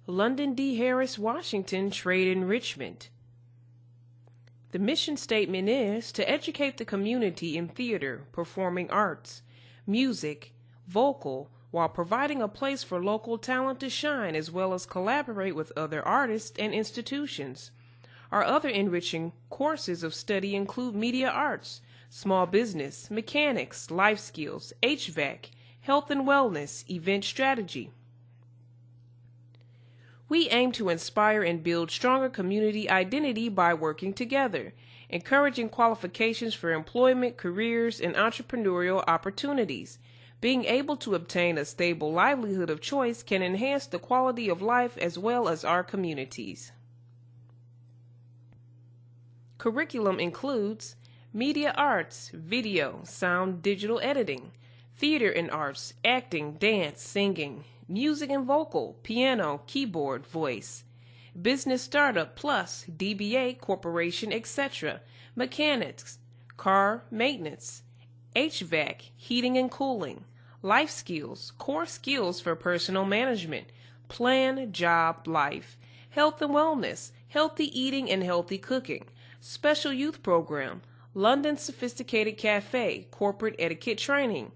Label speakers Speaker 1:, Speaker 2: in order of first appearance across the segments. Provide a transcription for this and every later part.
Speaker 1: Londen D. Harris, Washington, Trade Enrichment. The mission statement is to educate the community in theater, performing arts, music, vocal, while providing a place for local talent to shine as well as collaborate with other artists and institutions. Our other enriching courses of study include media arts, small business, mechanics, life skills, HVAC, health and wellness, event strategy. We aim to inspire and build stronger community identity by working together, encouraging qualifications for employment, careers, and entrepreneurial opportunities. Being able to obtain a stable livelihood of choice can enhance the quality of life as well as our communities. Curriculum includes media arts, video, sound, digital editing, theater and arts, acting, dance, singing, music and vocal, piano, keyboard, voice, business startup plus, DBA, corporation, etc., mechanics, car maintenance, HVAC, heating and cooling, life skills, core skills for personal management, plan, job, life, health and wellness, healthy eating and healthy cooking, special youth program, London Sophisticated Cafe, corporate etiquette training.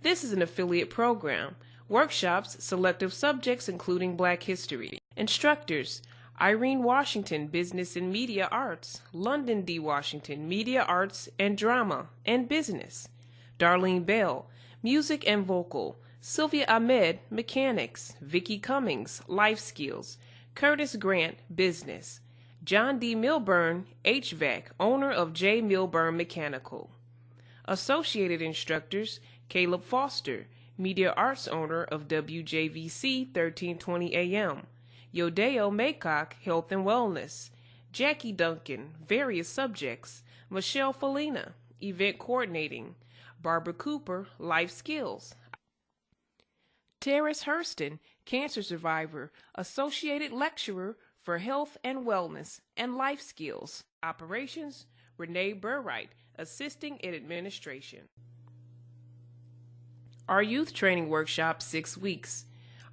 Speaker 1: This is an affiliate program. Workshops, selective subjects including Black History. Instructors, Irene Washington, Business and Media Arts. Londen D. Washington, Media Arts and Drama and Business. Darlene Bell, Music and Vocal. Sylvia Ahmed, Mechanics. Vicki Cummings, Life Skills. Curtis Grant, Business. John D. Milburn, HVAC, owner of J. Milburn Mechanical. Associated instructors, Caleb Foster, Media Arts owner of WJVC 1320 AM. Yodeo Maycock, Health and Wellness. Jackie Duncan, Various Subjects. Michelle Felina, Event Coordinating. Barbara Cooper, Life Skills. Terrace Hurston, Cancer Survivor, Associated Lecturer for Health and Wellness and Life Skills. Operations, Renee Burright, Assisting in Administration. Our youth training workshop, 6 weeks.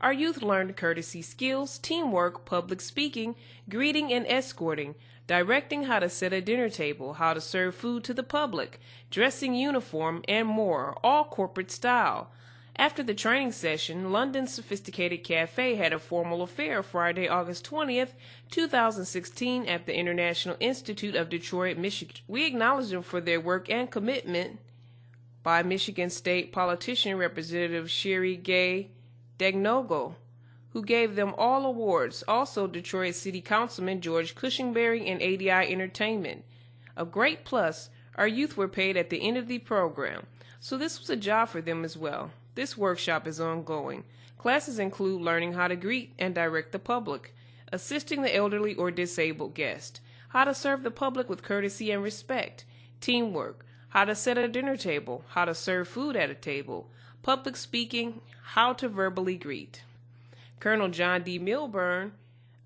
Speaker 1: Our youth learned courtesy skills, teamwork, public speaking, greeting and escorting, directing how to set a dinner table, how to serve food to the public, dressing uniform, and more, all corporate style. After the training session, London Sophisticated Cafe had a formal affair Friday, August 20th, 2016 at the International Institute of Detroit, Michigan. We acknowledge them for their work and commitment by Michigan State politician Representative Sherry Gay Dagnogo, who gave them all awards. Also, Detroit City Councilman George Cushingberry and ADI Entertainment. A great plus, our youth were paid at the end of the program, so this was a job for them as well. This workshop is ongoing. Classes include learning how to greet and direct the public, assisting the elderly or disabled guest, how to serve the public with courtesy and respect, teamwork, how to set a dinner table, how to serve food at a table, public speaking, how to verbally greet. Colonel John D. Milburn,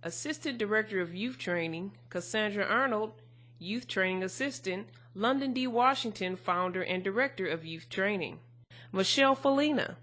Speaker 1: Assistant Director of Youth Training. Cassandra Arnold, Youth Training Assistant. Londen D. Washington, Founder and Director of Youth Training. Michelle Felina,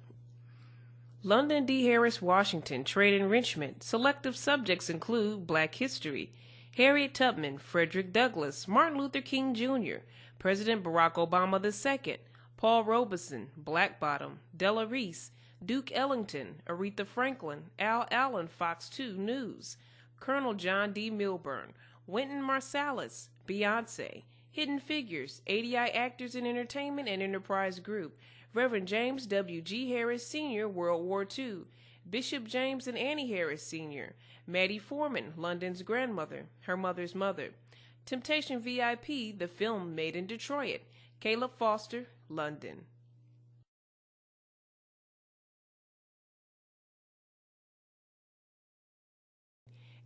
Speaker 1: Londen D. Harris, Washington, Trade Enrichment. Selective subjects include Black History, Harriet Tubman, Frederick Douglass, Martin Luther King Jr., President Barack Obama II, Paul Robeson, Black Bottom, Della Reese, Duke Ellington, Aretha Franklin, Al Allen, Fox 2 News, Colonel John D. Milburn, Wynton Marsalis, Beyonce, Hidden Figures, ADI Actors in Entertainment and Enterprise Group, Reverend James W. G. Harris Sr., World War II, Bishop James and Annie Harris Sr., Maddie Foreman, London's grandmother, her mother's mother, Temptation VIP, the film made in Detroit, Caleb Foster, London.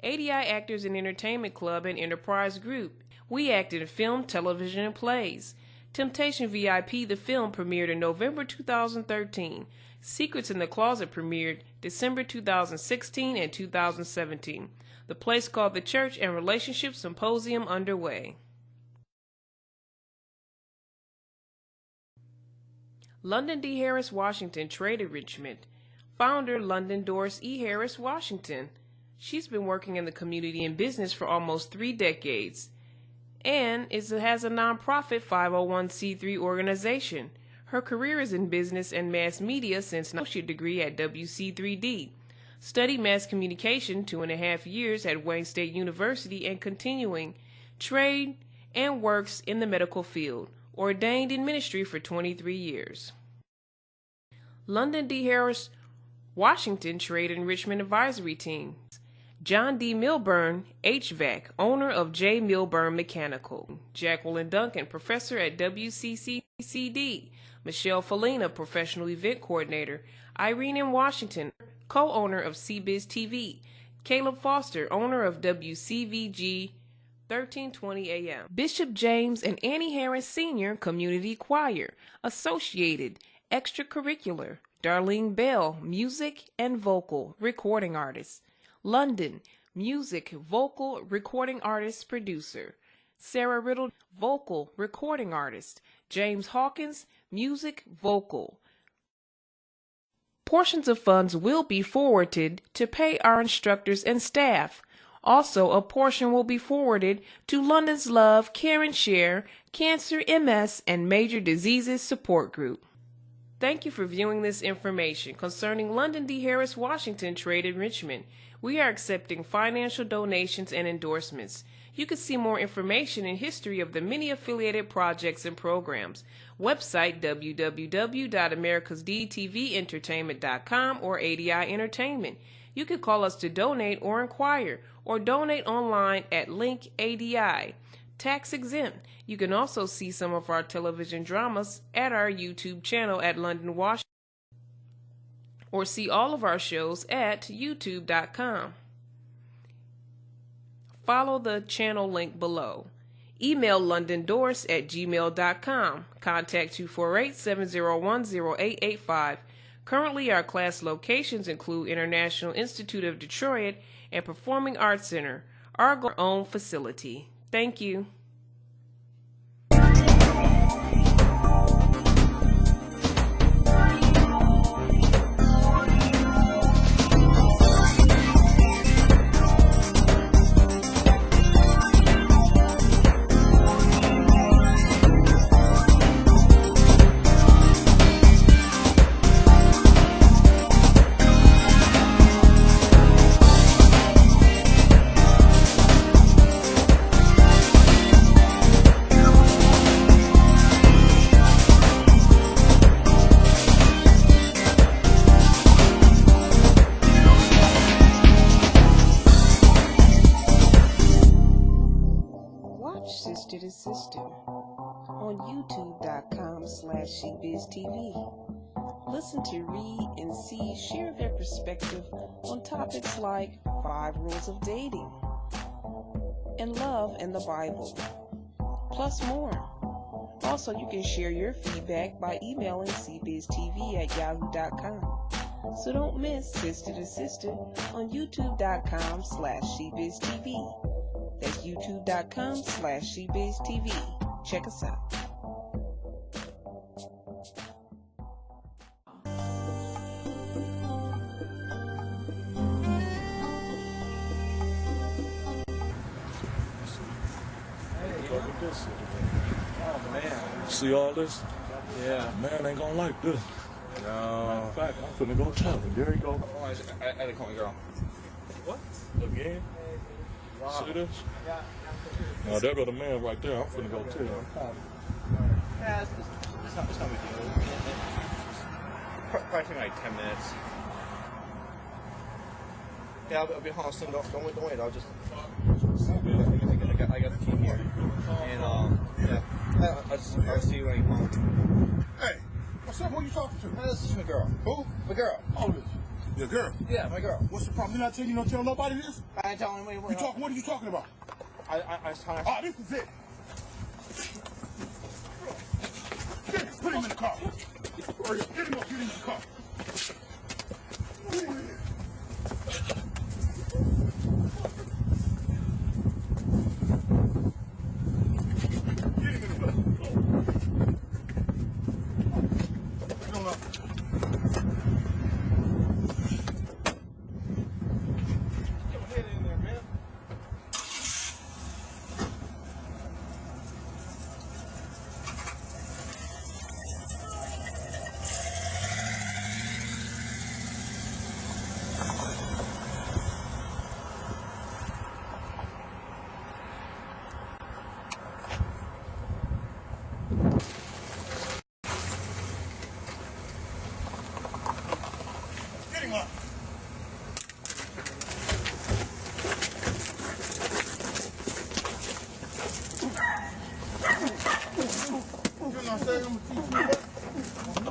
Speaker 1: ADI Actors in Entertainment Club and Enterprise Group. We act in film, television, and plays. Temptation VIP, the film, premiered in November 2013. Secrets in the Closet premiered December 2016 and 2017. The place called The Church and Relationship Symposium underway. Londen D. Harris, Washington, Trade Enrichment. Founder, London Doris E. Harris, Washington. She's been working in the community and business for almost 3 decades and has a nonprofit 501c3 organization. Her career is in business and mass media since an associate degree at WC3D. Studied mass communication 2.5 years at Wayne State University and continuing trade and works in the medical field. Ordained in ministry for 23 years. Londen D. Harris, Washington Trade Enrichment Advisory Team. John D. Milburn, HVAC, owner of J. Milburn Mechanical. Jacqueline Duncan, professor at WCCD. Michelle Felina, professional event coordinator. Irene M. Washington, co-owner of CBiz TV. Caleb Foster, owner of WCVG 1320 AM. Bishop James and Annie Harris Sr., Community Choir. Associated, extracurricular. Darlene Bell, music and vocal, recording artist. Londen, music, vocal, recording artist, producer. Sarah Riddle, vocal, recording artist. James Hawkins, music, vocal. Portions of funds will be forwarded to pay our instructors and staff. Also, a portion will be forwarded to Londen's Love, Care and Share, Cancer, MS, and Major Diseases Support Group. Thank you for viewing this information concerning Londen D. Harris, Washington Trade Enrichment. We are accepting financial donations and endorsements. You can see more information and history of the many affiliated projects and programs. Website www.americasdtventertainment.com or ADI Entertainment. You can call us to donate or inquire, or donate online at link ADI. Tax exempt. You can also see some of our television dramas at our YouTube channel at Londen, Washington, or see all of our shows at youtube.com. Follow the channel link below. Email londendorse@gmail.com. Contact 248-701-0885. Currently, our class locations include International Institute of Detroit and Performing Arts Center, our own facility. Thank you. Sister to Sister on youtube.com/SheBizTV. Listen to, read, and see, share their perspective on topics like 5 rules of dating and love and the Bible, plus more. Also, you can share your feedback by emailing cbiztv@yahoo.com. So don't miss Sister to Sister on youtube.com/SheBizTV. That's youtube.com/SheBizTV. Check us out.
Speaker 2: Oh man.
Speaker 3: See all this?
Speaker 2: Yeah.
Speaker 3: Man ain't gonna like this.
Speaker 2: No.
Speaker 3: In fact, I'm finna go tell him. There you go.
Speaker 2: Oh, I had to call my girl. What?
Speaker 3: Again?
Speaker 2: Wow.
Speaker 3: See this? Now there go the man right there. I'm finna go tell him.
Speaker 2: Yeah, it's not big deal. Probably take like 10 minutes. Yeah, I'll be home soon. Don't wait. I'll just. I got the key here. And yeah, I'll see you when you home.
Speaker 4: Hey, what's up? Who you talking to?
Speaker 2: Hey, this is my girl.
Speaker 4: Who?
Speaker 2: My girl.
Speaker 4: Oh, your girl.
Speaker 2: Yeah, my girl.
Speaker 4: What's the problem? You not telling you don't tell nobody this?
Speaker 2: I ain't telling anybody.
Speaker 4: You talking? What are you talking about?
Speaker 2: I was telling her.
Speaker 4: Oh, this is it. Put him in the car. Hurry up. Get him up. Get him in the car.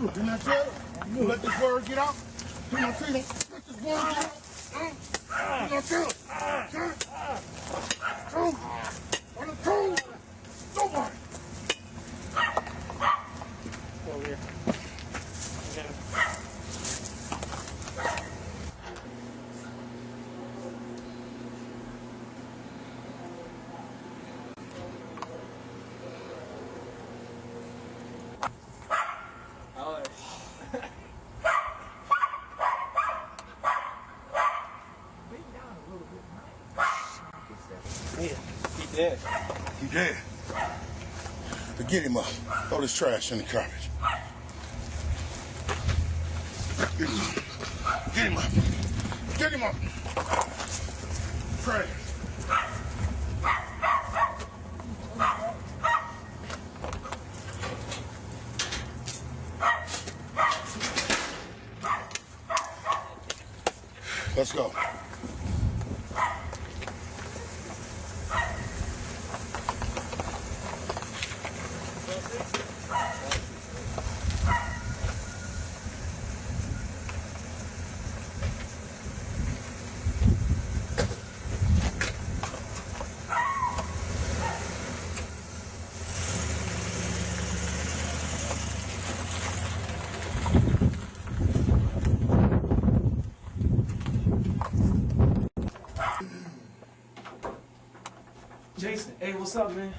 Speaker 4: Didn't I tell you? You gonna let this word get out? Didn't I tell you? Let this word get out? Didn't I tell you? On the toe. Nobody.
Speaker 2: Over here. Yeah, he dead.
Speaker 4: He dead. But get him up. Throw this trash in the garbage. Get him up. Get him up. Trash. Let's go.
Speaker 5: Jason, hey, what's up, man?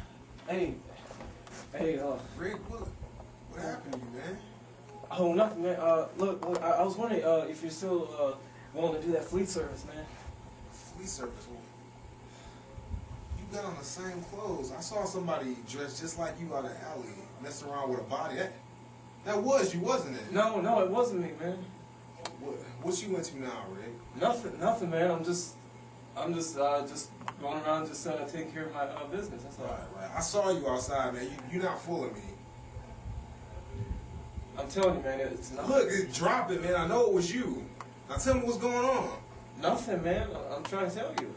Speaker 5: Hey,
Speaker 6: Rick, what happened to you, man?
Speaker 5: oh, nothing, man. Look, I was wondering if you're still willing to do that fleet service, man.
Speaker 6: Fleet service. Well, you got on the same clothes. I saw somebody dressed just like you out of the alley, messing around with a body. That was you, wasn't it?
Speaker 5: No, it wasn't me, man.
Speaker 6: What you into now, Rick?
Speaker 5: Nothing, man. I'm just going around just taking care of my business. That's all.
Speaker 6: Right. I saw you outside, man. You're not fooling me.
Speaker 5: I'm telling you, man, it's not.
Speaker 6: Look, drop it, man. I know it was you. Now tell me what's going on.
Speaker 5: Nothing, man. I'm trying to tell you.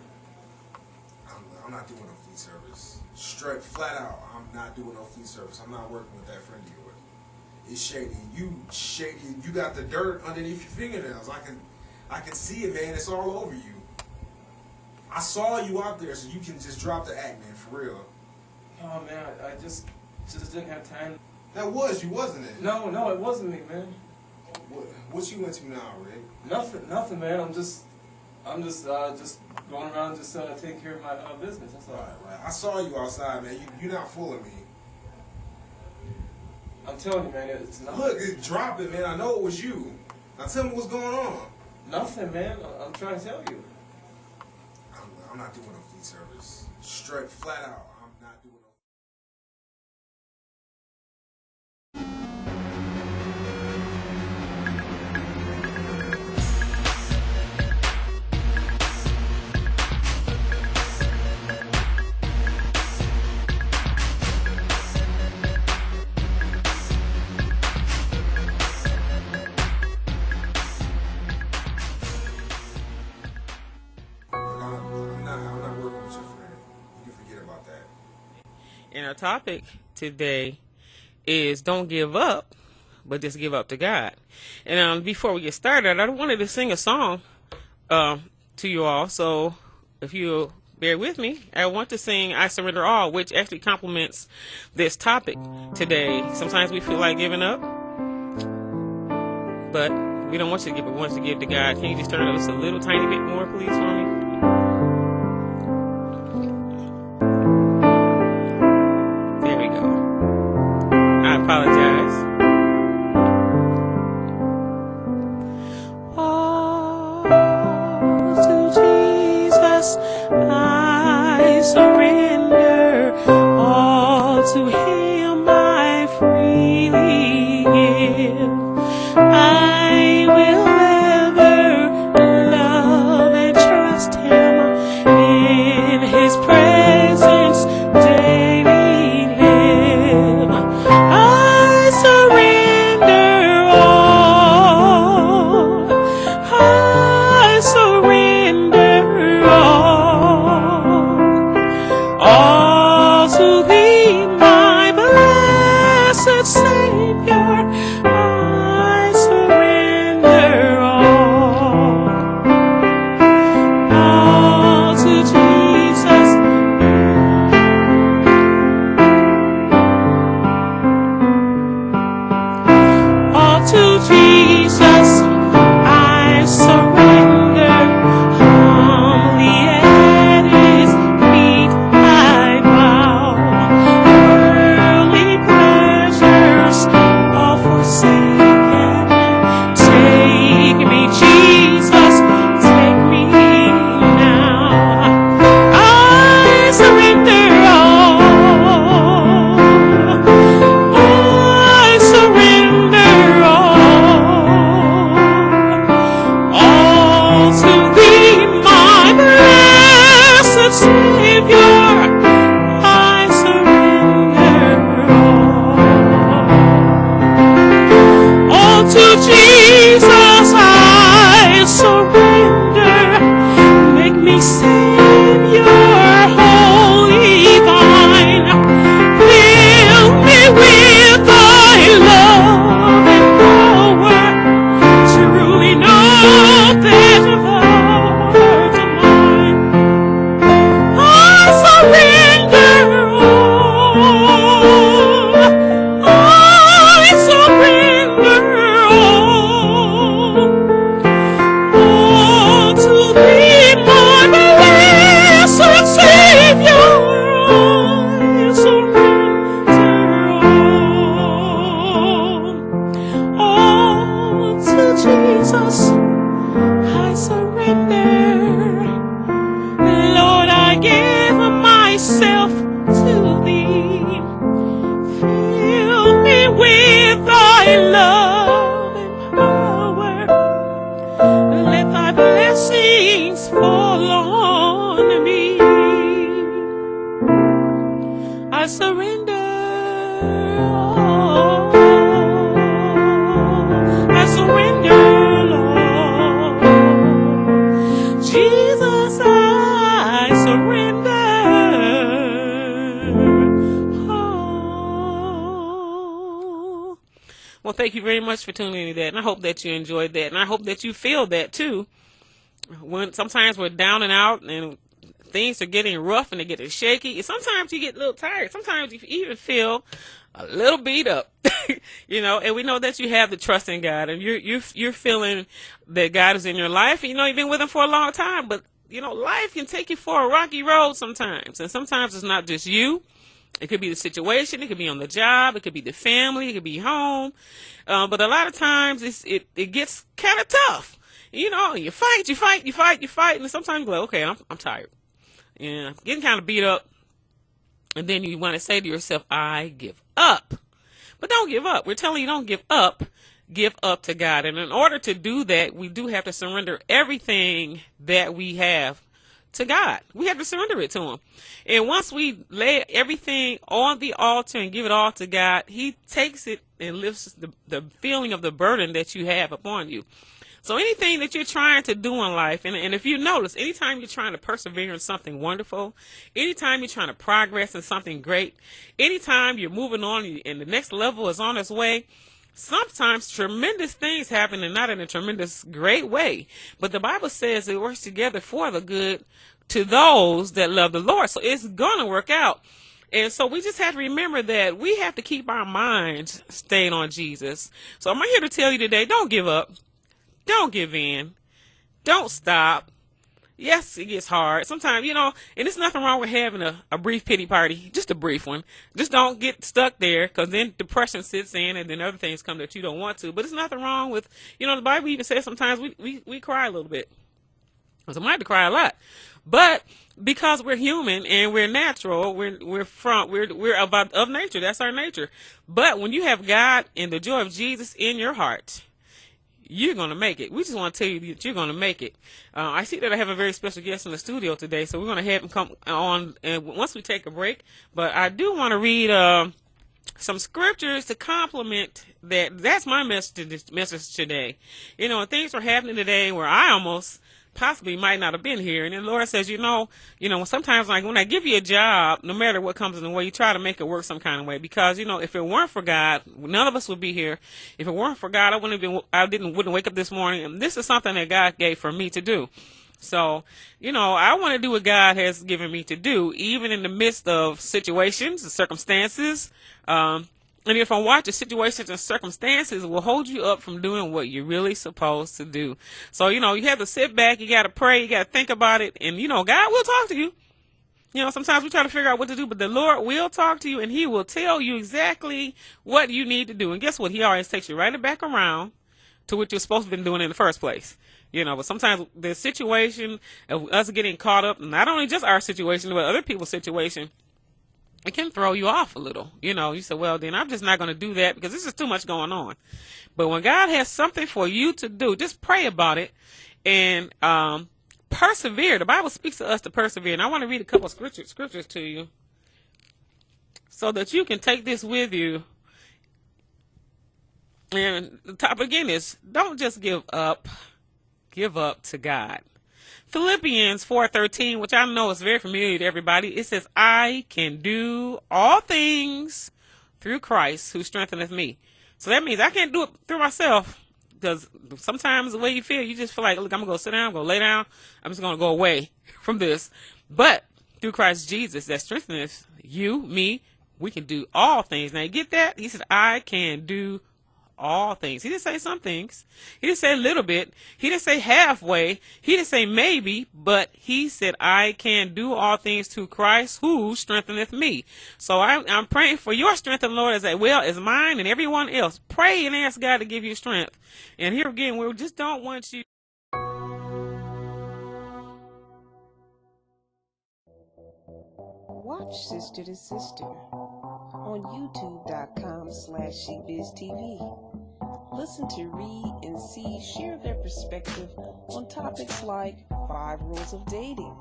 Speaker 6: I'm not doing no fleet service. Straight, flat out, I'm not doing no fleet service. I'm not working with that friend of yours. It's shady. You shady. You got the dirt underneath your fingernails. I can see it, man. It's all over you. I saw you out there, so you can just drop the act, man, for real.
Speaker 5: Oh, man, I just didn't have time.
Speaker 6: That was you, wasn't it?
Speaker 5: No, it wasn't me, man.
Speaker 6: What you into now, Rick?
Speaker 5: Nothing, man. I'm just going around just taking care of my business. That's all.
Speaker 6: Right. I saw you outside, man. You're not fooling me.
Speaker 5: I'm telling you, man, it's not.
Speaker 6: Look, drop it, man. I know it was you. Now tell me what's going on.
Speaker 5: Nothing, man. I'm trying to tell you.
Speaker 6: I'm not doing no fleet service. Straight, flat out, I'm not doing no. I'm not working with your friend. You can forget about that.
Speaker 1: And our topic today is don't give up, but just give up to God. And before we get started, I wanted to sing a song to you all. So if you'll bear with me, I want to sing I Surrender All, which actually complements this topic today. Sometimes we feel like giving up, but we don't want you to give it. We want you to give to God. Can you just turn it up just a little tiny bit more, please, for me? There we go. I apologize. All to Jesus I surrender. All to Him I freely give. I will ever love and trust Him, in His presence daily live. I surrender all. I surrender all.
Speaker 7: thank you very much for tuning in to that. And I hope that you enjoyed that. And I hope that you feel that too. When sometimes we're down and out and things are getting rough and they're getting shaky. And sometimes you get a little tired. Sometimes you even feel a little beat up, and we know that you have the trust in God and you're feeling that God is in your life. And, you've been with him for a long time, but life can take you for a rocky road sometimes. And sometimes it's not just you. It could be the situation. It could be on the job. It could be the family. It could be home. But a lot of times it gets kind of tough. You fight. And sometimes you go, okay, I'm tired. Yeah, getting kind of beat up. And then you want to say to yourself, I give up. But don't give up. We're telling you don't give up. Give up to God. And in order to do that, we do have to surrender everything that we have to God. We have to surrender it to him. And once we lay everything on the altar and give it all to God, he takes it and lifts the feeling of the burden that you have upon you. So anything that you're trying to do in life, and if you notice, anytime you're trying to persevere in something wonderful, anytime you're trying to progress in something great, anytime you're moving on and the next level is on its way, sometimes tremendous things happen, and not in a tremendous great way. But the Bible says it works together for the good to those that love the Lord. So it's going to work out. And so we just have to remember that we have to keep our minds stayed on Jesus. So I'm here to tell you today, don't give up. Don't give in. Don't stop. Yes, it gets hard. Sometimes, and there's nothing wrong with having a brief pity party, just a brief one. Just don't get stuck there, because then depression sits in and then other things come that you don't want to. But there's nothing wrong with, the Bible even says sometimes we cry a little bit. So I might have to cry a lot. But because we're human and we're natural, we're of nature. That's our nature. But when you have God and the joy of Jesus in your heart, you're going to make it. We just want to tell you that you're going to make it. I see that I have a very special guest in the studio today, so we're going to have him come on and once we take a break. But I do want to read some scriptures to complement that. That's my message today. Things were happening today where I almost possibly might not have been here. And then the Lord says, sometimes like when I give you a job, no matter what comes in the way, you try to make it work some kind of way. Because, if it weren't for God, none of us would be here. If it weren't for God, I wouldn't wake up this morning. And this is something that God gave for me to do. So, I want to do what God has given me to do, even in the midst of situations and circumstances. And if I watch the situations and circumstances will hold you up from doing what you're really supposed to do. So, you have to sit back, you got to pray, you got to think about it. And, God will talk to you. Sometimes we try to figure out what to do, but the Lord will talk to you and he will tell you exactly what you need to do. And guess what? He always takes you right back around to what you're supposed to have been doing in the first place. But sometimes the situation of us getting caught up, not only just our situation, but other people's situation, it can throw you off a little. You say, well, then I'm just not going to do that because this is too much going on. But when God has something for you to do, just pray about it and persevere. The Bible speaks to us to persevere. And I want to read a couple of scriptures to you so that you can take this with you. And the topic again is don't just give up. Give up to God. Philippians 4:13, which I know is very familiar to everybody. It says, I can do all things through Christ who strengtheneth me. So that means I can't do it through myself, because sometimes the way you feel, you just feel like, look, I'm going to go sit down, I'm going to lay down. I'm just going to go away from this. But through Christ Jesus that strengtheneth you, me, we can do all things. Now you get that? He said, I can do all things. He didn't say some things. He didn't say a little bit. He didn't say halfway. He didn't say maybe, but he said, I can do all things through Christ who strengtheneth me. So I'm praying for your strength, and Lord, as well as mine and everyone else. Pray and ask God to give you strength. And here again, we just don't want you.
Speaker 1: Watch Sister to Sister on youtube.com/shebiztv. Listen to, read, and see, share their perspective on topics like 5 rules of dating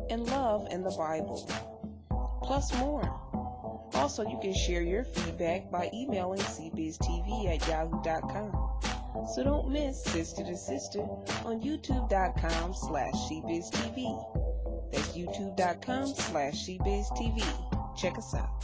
Speaker 1: and love and the Bible, plus more. Also, you can share your feedback by emailing cbiztv@yahoo.com. So don't miss Sister to Sister on youtube.com/shebiztv. That's youtube.com/shebiztv. Check us out.